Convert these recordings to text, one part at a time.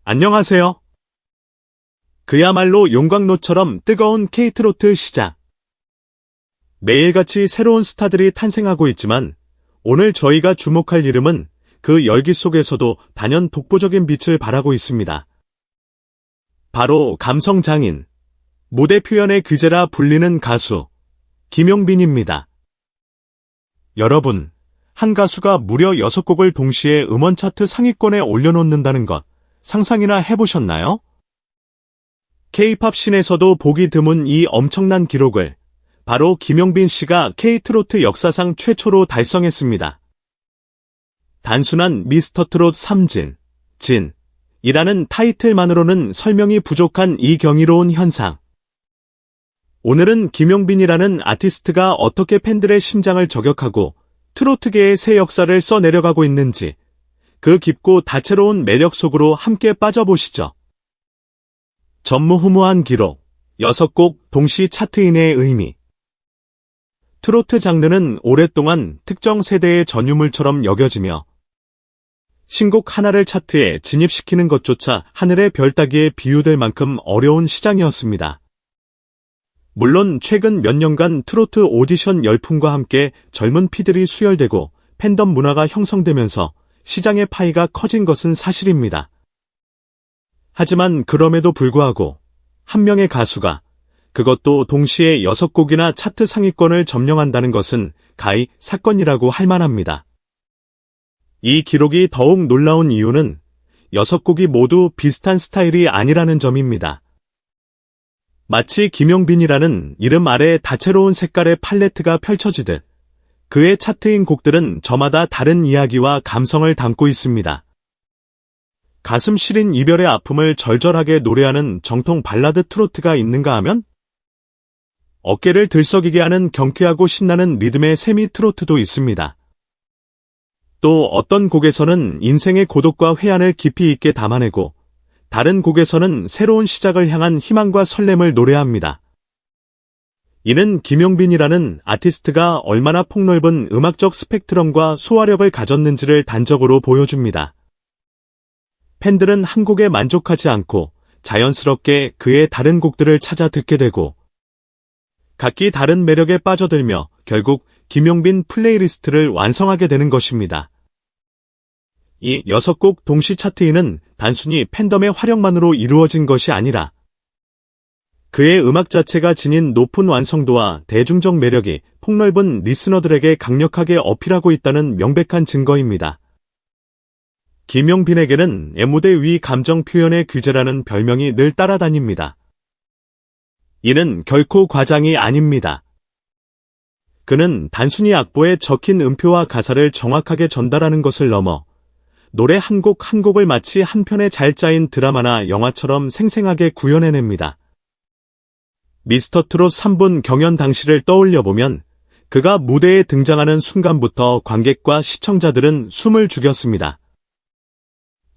안녕하세요. 그야말로 용광로처럼 뜨거운 K트로트 시장. 매일같이 새로운 스타들이 탄생하고 있지만 오늘 저희가 주목할 이름은 그 열기 속에서도 단연 독보적인 빛을 발하고 있습니다. 바로 감성 장인, 무대 표현의 귀재라 불리는 가수 김용빈입니다. 여러분, 한 가수가 무려 6곡을 동시에 음원 차트 상위권에 올려놓는다는 것 상상이나 해보셨나요? K-팝 씬에서도 보기 드문 이 엄청난 기록을 바로 김용빈 씨가 K트로트 역사상 최초로 달성했습니다. 단순한 미스터 트롯 3진, 진이라는 타이틀만으로는 설명이 부족한 이 경이로운 현상. 오늘은 김용빈이라는 아티스트가 어떻게 팬들의 심장을 저격하고 트로트계의 새 역사를 써내려가고 있는지 그 깊고 다채로운 매력 속으로 함께 빠져보시죠. 전무후무한 기록, 6곡 동시 차트인의 의미. 트로트 장르는 오랫동안 특정 세대의 전유물처럼 여겨지며 신곡 하나를 차트에 진입시키는 것조차 하늘의 별 따기에 비유될 만큼 어려운 시장이었습니다. 물론 최근 몇 년간 트로트 오디션 열풍과 함께 젊은 피들이 수혈되고 팬덤 문화가 형성되면서 시장의 파이가 커진 것은 사실입니다. 하지만 그럼에도 불구하고 한 명의 가수가 그것도 동시에 6곡이나 차트 상위권을 점령한다는 것은 가히 사건이라고 할 만합니다. 이 기록이 더욱 놀라운 이유는 6곡이 모두 비슷한 스타일이 아니라는 점입니다. 마치 김용빈이라는 이름 아래 다채로운 색깔의 팔레트가 펼쳐지듯 그의 차트인 곡들은 저마다 다른 이야기와 감성을 담고 있습니다. 가슴 시린 이별의 아픔을 절절하게 노래하는 정통 발라드 트로트가 있는가 하면 어깨를 들썩이게 하는 경쾌하고 신나는 리듬의 세미 트로트도 있습니다. 또 어떤 곡에서는 인생의 고독과 회한을 깊이 있게 담아내고 다른 곡에서는 새로운 시작을 향한 희망과 설렘을 노래합니다. 이는 김용빈이라는 아티스트가 얼마나 폭넓은 음악적 스펙트럼과 소화력을 가졌는지를 단적으로 보여줍니다. 팬들은 한 곡에 만족하지 않고 자연스럽게 그의 다른 곡들을 찾아 듣게 되고 각기 다른 매력에 빠져들며 결국 김용빈 플레이리스트를 완성하게 되는 것입니다. 이 6곡 동시 차트인은 단순히 팬덤의 활약만으로 이루어진 것이 아니라 그의 음악 자체가 지닌 높은 완성도와 대중적 매력이 폭넓은 리스너들에게 강력하게 어필하고 있다는 명백한 증거입니다. 김용빈에게는 애무대 위 감정 표현의 귀재라는 별명이 늘 따라다닙니다. 이는 결코 과장이 아닙니다. 그는 단순히 악보에 적힌 음표와 가사를 정확하게 전달하는 것을 넘어 노래 한 곡 한 곡을 마치 한 편의 잘 짜인 드라마나 영화처럼 생생하게 구현해냅니다. 미스터 트롯 3분 경연 당시를 떠올려보면 그가 무대에 등장하는 순간부터 관객과 시청자들은 숨을 죽였습니다.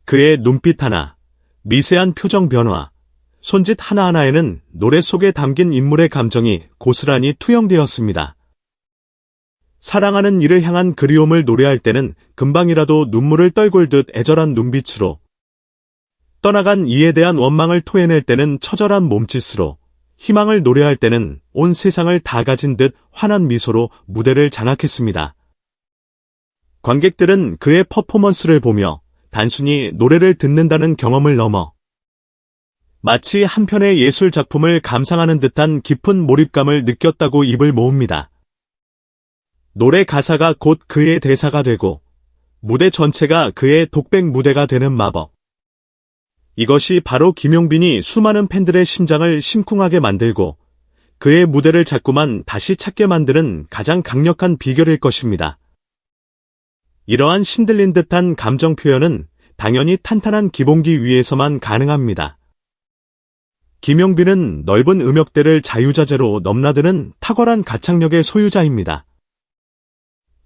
그의 눈빛 하나, 미세한 표정 변화, 손짓 하나하나에는 노래 속에 담긴 인물의 감정이 고스란히 투영되었습니다. 사랑하는 이를 향한 그리움을 노래할 때는 금방이라도 눈물을 떨굴듯 애절한 눈빛으로, 떠나간 이에 대한 원망을 토해낼 때는 처절한 몸짓으로, 희망을 노래할 때는 온 세상을 다 가진 듯 환한 미소로 무대를 장악했습니다. 관객들은 그의 퍼포먼스를 보며 단순히 노래를 듣는다는 경험을 넘어 마치 한 편의 예술 작품을 감상하는 듯한 깊은 몰입감을 느꼈다고 입을 모읍니다. 노래 가사가 곧 그의 대사가 되고 무대 전체가 그의 독백 무대가 되는 마법. 이것이 바로 김용빈이 수많은 팬들의 심장을 심쿵하게 만들고 그의 무대를 자꾸만 다시 찾게 만드는 가장 강력한 비결일 것입니다. 이러한 신들린 듯한 감정 표현은 당연히 탄탄한 기본기 위에서만 가능합니다. 김용빈은 넓은 음역대를 자유자재로 넘나드는 탁월한 가창력의 소유자입니다.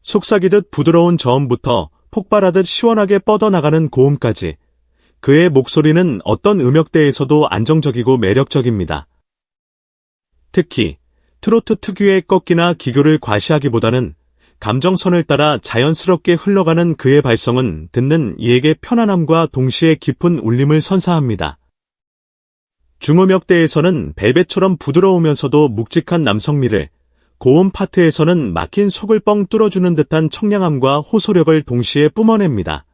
속삭이듯 부드러운 저음부터 폭발하듯 시원하게 뻗어나가는 고음까지 그의 목소리는 어떤 음역대에서도 안정적이고 매력적입니다. 특히 트로트 특유의 꺾기나 기교를 과시하기보다는 감정선을 따라 자연스럽게 흘러가는 그의 발성은 듣는 이에게 편안함과 동시에 깊은 울림을 선사합니다. 중음역대에서는 벨벳처럼 부드러우면서도 묵직한 남성미를, 고음 파트에서는 막힌 속을 뻥 뚫어주는 듯한 청량함과 호소력을 동시에 뿜어냅니다.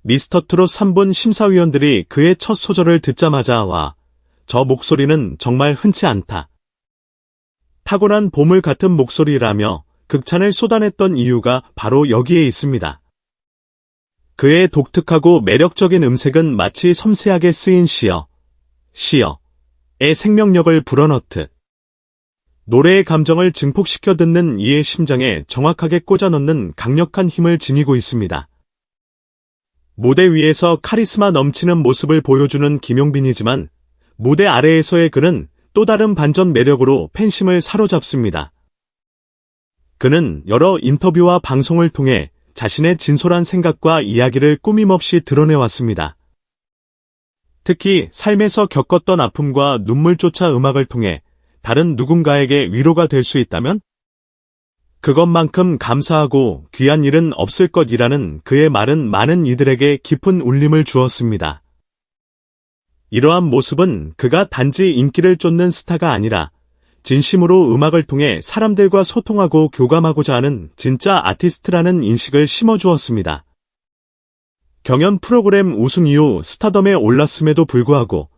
미스터트롯 3분 심사위원들이 그의 첫 소절을 듣자마자 와, 저 목소리는 정말 흔치 않다. 타고난 보물 같은 목소리라며 극찬을 쏟아냈던 이유가 바로 여기에 있습니다. 그의 독특하고 매력적인 음색은 마치 섬세하게 쓰인 시어의 생명력을 불어넣듯 노래의 감정을 증폭시켜 듣는 이의 심장에 정확하게 꽂아 넣는 강력한 힘을 지니고 있습니다. 무대 위에서 카리스마 넘치는 모습을 보여주는 김용빈이지만 무대 아래에서의 그는 또 다른 반전 매력으로 팬심을 사로잡습니다. 그는 여러 인터뷰와 방송을 통해 자신의 진솔한 생각과 이야기를 꾸밈없이 드러내왔습니다. 특히 삶에서 겪었던 아픔과 눈물조차 음악을 통해 다른 누군가에게 위로가 될 수 있다면 그것만큼 감사하고 귀한 일은 없을 것이라는 그의 말은 많은 이들에게 깊은 울림을 주었습니다. 이러한 모습은 그가 단지 인기를 쫓는 스타가 아니라 진심으로 음악을 통해 사람들과 소통하고 교감하고자 하는 진짜 아티스트라는 인식을 심어주었습니다. 경연 프로그램 우승 이후 스타덤에 올랐음에도 불구하고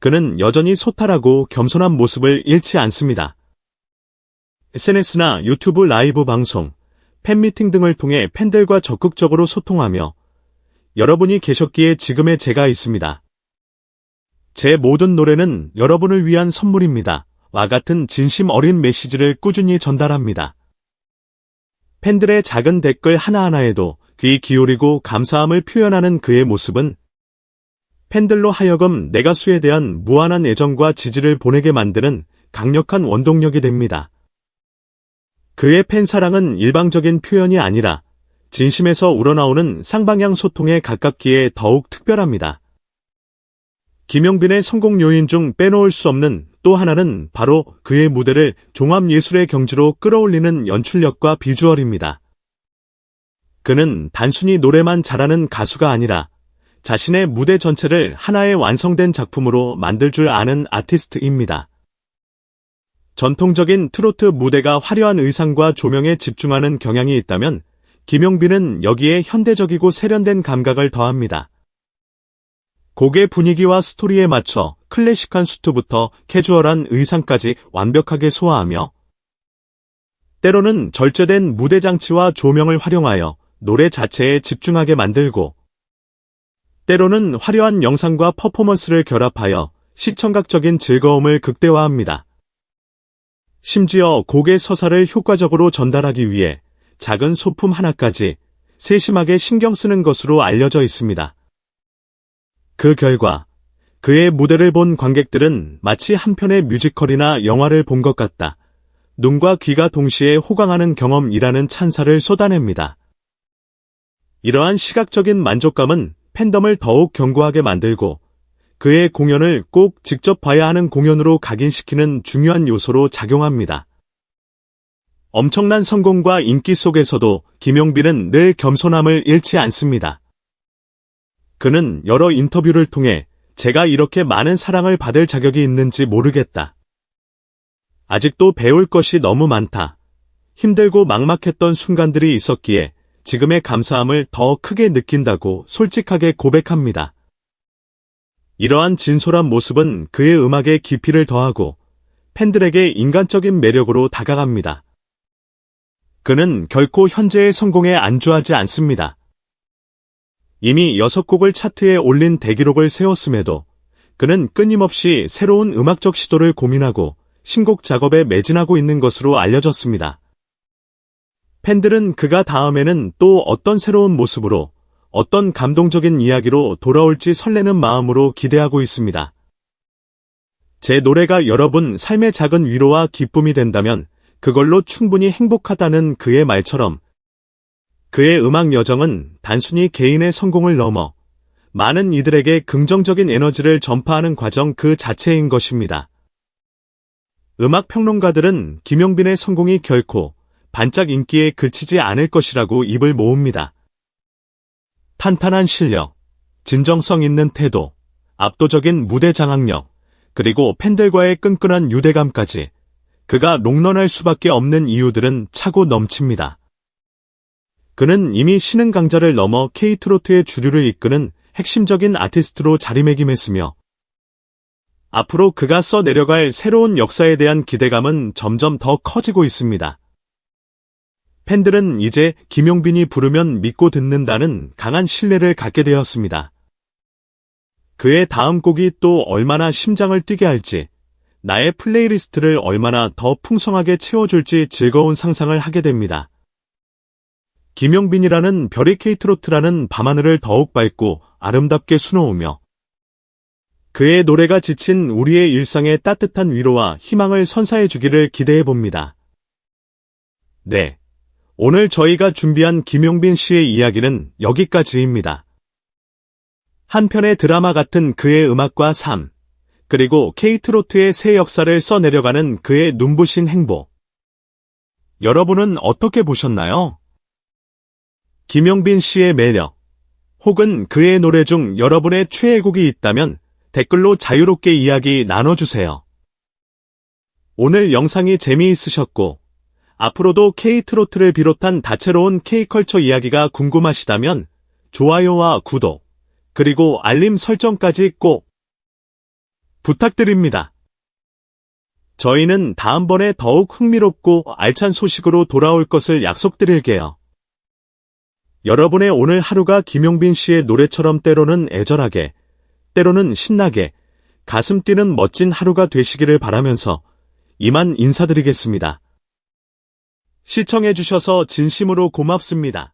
그는 여전히 소탈하고 겸손한 모습을 잃지 않습니다. SNS나 유튜브 라이브 방송, 팬미팅 등을 통해 팬들과 적극적으로 소통하며 여러분이 계셨기에 지금의 제가 있습니다. 제 모든 노래는 여러분을 위한 선물입니다. 와 같은 진심 어린 메시지를 꾸준히 전달합니다. 팬들의 작은 댓글 하나하나에도 귀 기울이고 감사함을 표현하는 그의 모습은 팬들로 하여금 내 가수에 대한 무한한 애정과 지지를 보내게 만드는 강력한 원동력이 됩니다. 그의 팬사랑은 일방적인 표현이 아니라 진심에서 우러나오는 쌍방향 소통에 가깝기에 더욱 특별합니다. 김용빈의 성공 요인 중 빼놓을 수 없는 또 하나는 바로 그의 무대를 종합예술의 경지로 끌어올리는 연출력과 비주얼입니다. 그는 단순히 노래만 잘하는 가수가 아니라 자신의 무대 전체를 하나의 완성된 작품으로 만들 줄 아는 아티스트입니다. 전통적인 트로트 무대가 화려한 의상과 조명에 집중하는 경향이 있다면 김용빈은 여기에 현대적이고 세련된 감각을 더합니다. 곡의 분위기와 스토리에 맞춰 클래식한 수트부터 캐주얼한 의상까지 완벽하게 소화하며 때로는 절제된 무대 장치와 조명을 활용하여 노래 자체에 집중하게 만들고 때로는 화려한 영상과 퍼포먼스를 결합하여 시청각적인 즐거움을 극대화합니다. 심지어 곡의 서사를 효과적으로 전달하기 위해 작은 소품 하나까지 세심하게 신경 쓰는 것으로 알려져 있습니다. 그 결과 그의 무대를 본 관객들은 마치 한 편의 뮤지컬이나 영화를 본 것 같다. 눈과 귀가 동시에 호강하는 경험이라는 찬사를 쏟아냅니다. 이러한 시각적인 만족감은 팬덤을 더욱 견고하게 만들고 그의 공연을 꼭 직접 봐야 하는 공연으로 각인시키는 중요한 요소로 작용합니다. 엄청난 성공과 인기 속에서도 김용빈은 늘 겸손함을 잃지 않습니다. 그는 여러 인터뷰를 통해 제가 이렇게 많은 사랑을 받을 자격이 있는지 모르겠다. 아직도 배울 것이 너무 많다. 힘들고 막막했던 순간들이 있었기에 지금의 감사함을 더 크게 느낀다고 솔직하게 고백합니다. 이러한 진솔한 모습은 그의 음악에 깊이를 더하고 팬들에게 인간적인 매력으로 다가갑니다. 그는 결코 현재의 성공에 안주하지 않습니다. 이미 6곡을 차트에 올린 대기록을 세웠음에도 그는 끊임없이 새로운 음악적 시도를 고민하고 신곡 작업에 매진하고 있는 것으로 알려졌습니다. 팬들은 그가 다음에는 또 어떤 새로운 모습으로 어떤 감동적인 이야기로 돌아올지 설레는 마음으로 기대하고 있습니다. 제 노래가 여러분 삶의 작은 위로와 기쁨이 된다면 그걸로 충분히 행복하다는 그의 말처럼 그의 음악 여정은 단순히 개인의 성공을 넘어 많은 이들에게 긍정적인 에너지를 전파하는 과정 그 자체인 것입니다. 음악 평론가들은 김용빈의 성공이 결코 반짝 인기에 그치지 않을 것이라고 입을 모읍니다. 탄탄한 실력, 진정성 있는 태도, 압도적인 무대 장악력, 그리고 팬들과의 끈끈한 유대감까지 그가 롱런할 수밖에 없는 이유들은 차고 넘칩니다. 그는 이미 신흥 강자를 넘어 K-트로트의 주류를 이끄는 핵심적인 아티스트로 자리매김했으며 앞으로 그가 써내려갈 새로운 역사에 대한 기대감은 점점 더 커지고 있습니다. 팬들은 이제 김용빈이 부르면 믿고 듣는다는 강한 신뢰를 갖게 되었습니다. 그의 다음 곡이 또 얼마나 심장을 뛰게 할지, 나의 플레이리스트를 얼마나 더 풍성하게 채워줄지 즐거운 상상을 하게 됩니다. 김용빈이라는 별이 K-트로트라는 밤하늘을 더욱 밝고 아름답게 수놓으며 그의 노래가 지친 우리의 일상에 따뜻한 위로와 희망을 선사해 주기를 기대해 봅니다. 네, 오늘 저희가 준비한 김용빈 씨의 이야기는 여기까지입니다. 한편의 드라마 같은 그의 음악과 삶, 그리고 K-트로트의 새 역사를 써내려가는 그의 눈부신 행보. 여러분은 어떻게 보셨나요? 김용빈 씨의 매력, 혹은 그의 노래 중 여러분의 최애곡이 있다면 댓글로 자유롭게 이야기 나눠주세요. 오늘 영상이 재미있으셨고, 앞으로도 K-트로트를 비롯한 다채로운 K-컬처 이야기가 궁금하시다면 좋아요와 구독, 그리고 알림 설정까지 꼭 부탁드립니다. 저희는 다음번에 더욱 흥미롭고 알찬 소식으로 돌아올 것을 약속드릴게요. 여러분의 오늘 하루가 김용빈 씨의 노래처럼 때로는 애절하게, 때로는 신나게, 가슴 뛰는 멋진 하루가 되시기를 바라면서 이만 인사드리겠습니다. 시청해주셔서 진심으로 고맙습니다.